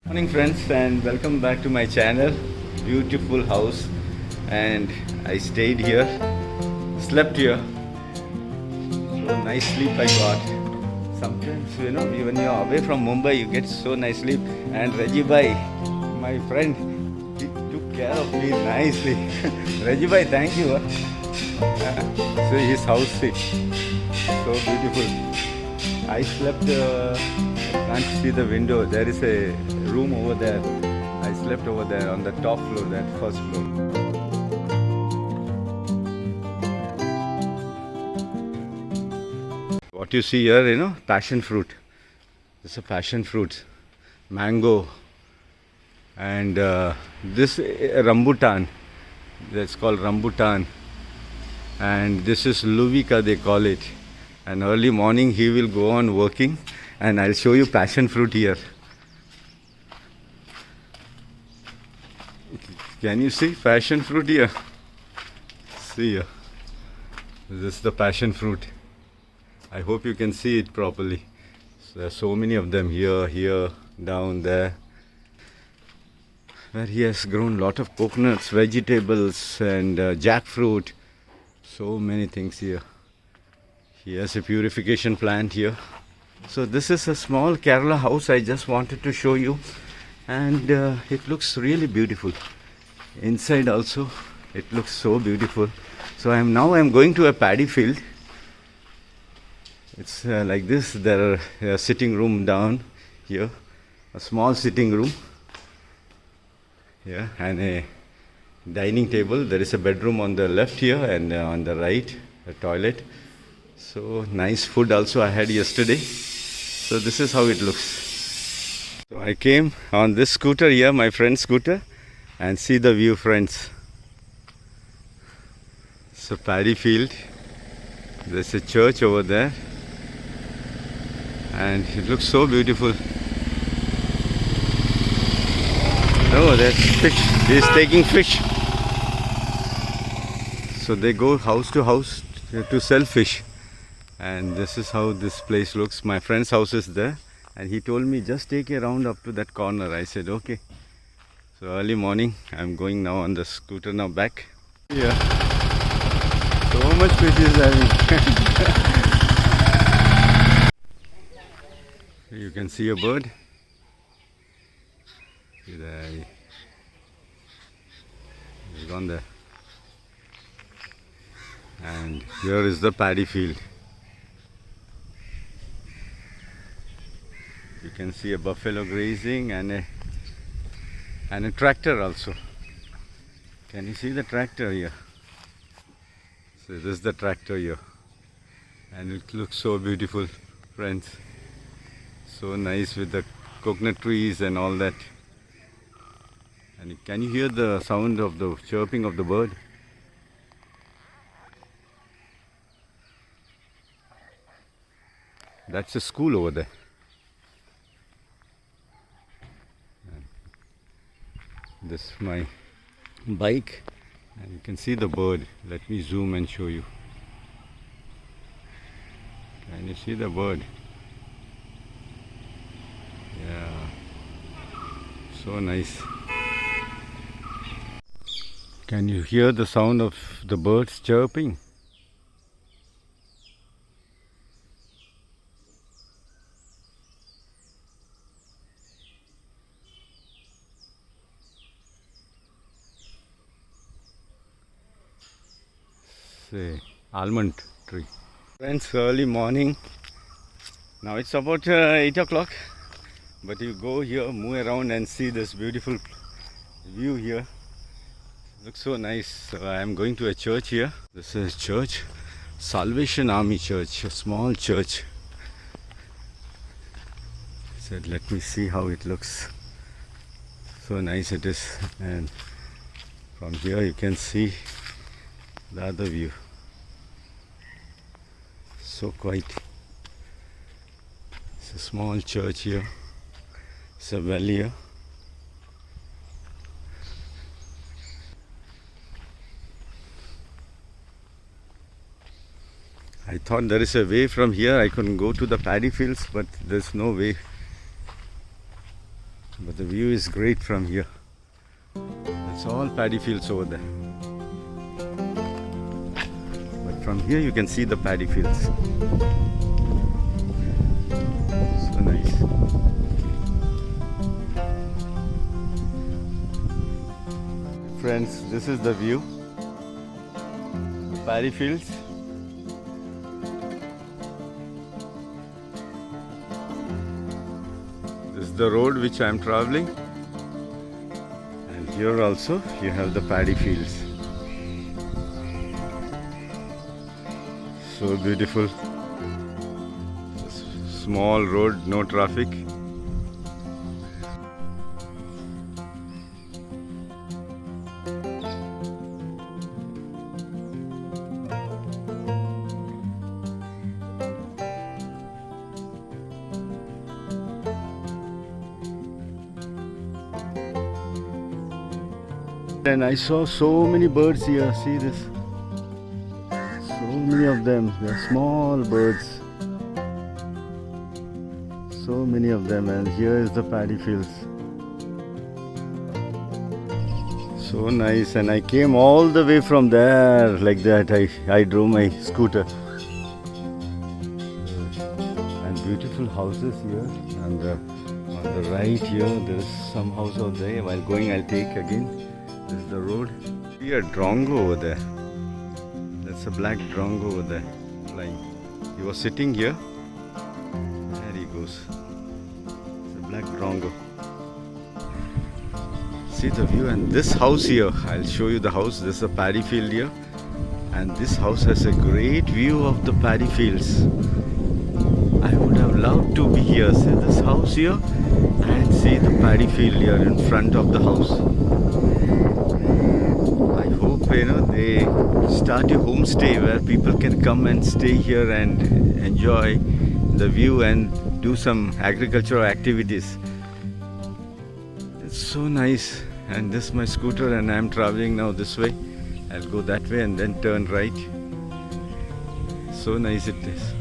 Morning friends, and welcome back to my channel. Beautiful house, and I stayed here, slept here. So nice sleep I got. Sometimes when you're away from Mumbai you get so nice sleep. And Raji bhai, my friend, he took care of me nicely. Raji bhai, thank you. So his house is so beautiful. I slept, I can't see the window. There is a room over there. I slept over there on the top floor, that first floor. What you see here, passion fruit. This is a passion fruit, mango, and this rambutan. That's called rambutan, and this is Slovica they call it. And early morning he will go on working, and I'll show you passion fruit here. Can you see passion fruit here? See here. This is the passion fruit. I hope you can see it properly. So there are so many of them here, down there. Where he has grown a lot of coconuts, vegetables, and jackfruit. So many things here. He has a purification plant here. So this is a small Kerala house I just wanted to show you, and it looks really beautiful. Inside also it looks so beautiful. So I'm going to a paddy field. It's like this. There are a sitting room down here, a small sitting room here, and a dining table. There is a bedroom on the left here, and on the right a toilet. So nice food also I had yesterday. So this is how it looks. So I came on this scooter here, my friend's scooter, and see the view, friends. It's a paddy field. There's a church over there, and it looks so beautiful. Oh, there's fish. He's taking fish. So they go house to house to sell fish. And this is how this place looks. My friend's house is there, and he told me just take a round up to that corner. I said okay. So early morning, I'm going now on the scooter now back. Yeah, so much fish is having. You can see a bird. See there. He's gone there. And here is the paddy field. You can see a buffalo grazing and a tractor also. Can you see the tractor here? So this is the tractor here, and it looks so beautiful, friends. So nice with the coconut trees and all that. And can you hear the sound of the chirping of the bird? That's a school over there. This is my bike, and you can see the bird. Let me zoom and show you. Can you see the bird? Yeah, so nice. Can you hear the sound of the birds chirping? Say almond tree. Friends, early morning. Now it's about 8 o'clock, but you go here, move around and see this beautiful view here. Looks so nice. So I am going to a church here. This is church, Salvation Army Church, a small church. So let me see how it looks. So nice it is, and from here you can see the other view. So quiet. It's a small church here. It's a valley here. I thought there is a way from here I can go to the paddy fields, but there's no way. But the view is great from here. It's all paddy fields over there. But from here you can see the paddy fields. So nice. Friends, this is the view. Paddy fields. This is the road which I am traveling. And here also you have the paddy fields. So beautiful. Small road, no traffic. And I saw so many birds here. See this? So many of them. They're small birds. So many of them. And here is the paddy fields. So nice. And I came all the way from there like that. I drove my scooter. And beautiful houses here. And on the right here, there is some house out there. While going, I'll take again. This is the road. See a drongo over there. That's a black drongo over there flying. He was sitting here. There he goes. It's a black drongo. See the view. And this house here, I'll show you the house. This is a paddy field here. And this house has a great view of the paddy fields. I would have loved to be here. See this house here and see the paddy field here in front of the house. They start a homestay where people can come and stay here and enjoy the view and do some agricultural activities. It's so nice. And this is my scooter and I'm traveling now this way. I'll go that way and then turn right. So nice it is.